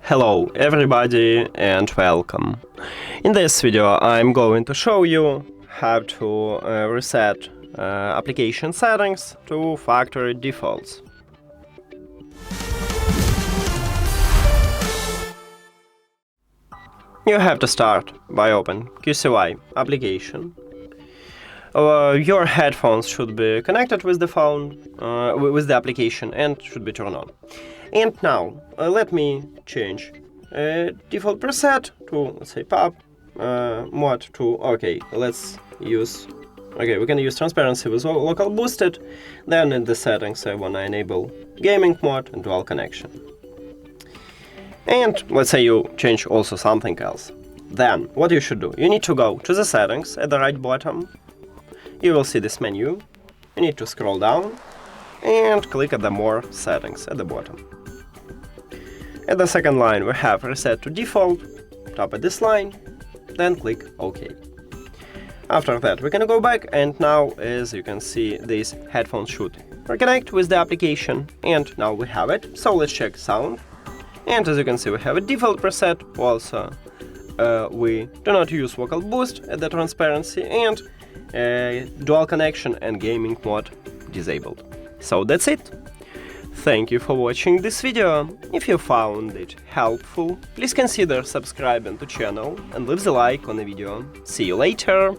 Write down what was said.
Hello everybody and welcome. In this video I'm going to show you how to reset application settings to factory defaults. You have to start by open QCY application. Your headphones should be connected with the phone, with the application, and should be turned on. And now, let me change default preset to, let's say, pub mod to, okay, we can use transparency with local boosted. Then in the settings I wanna enable gaming mode and dual connection. And let's say you change also something else. Then, what you should do, you need to go to the settings at the right bottom. You will see this menu. You need to scroll down and click at the more settings at the bottom. At the second line we have reset to default. Tap at this line, then click OK. After that we can go back, and now as you can see these headphones should reconnect with the application, and now we have it. So let's check sound, and as you can see we have a default preset. Also we do not use vocal boost at the transparency, and dual connection and gaming mode disabled. So that's it. Thank you for watching this video. If you found it helpful, please consider subscribing to channel and leave the like on the video. See you later!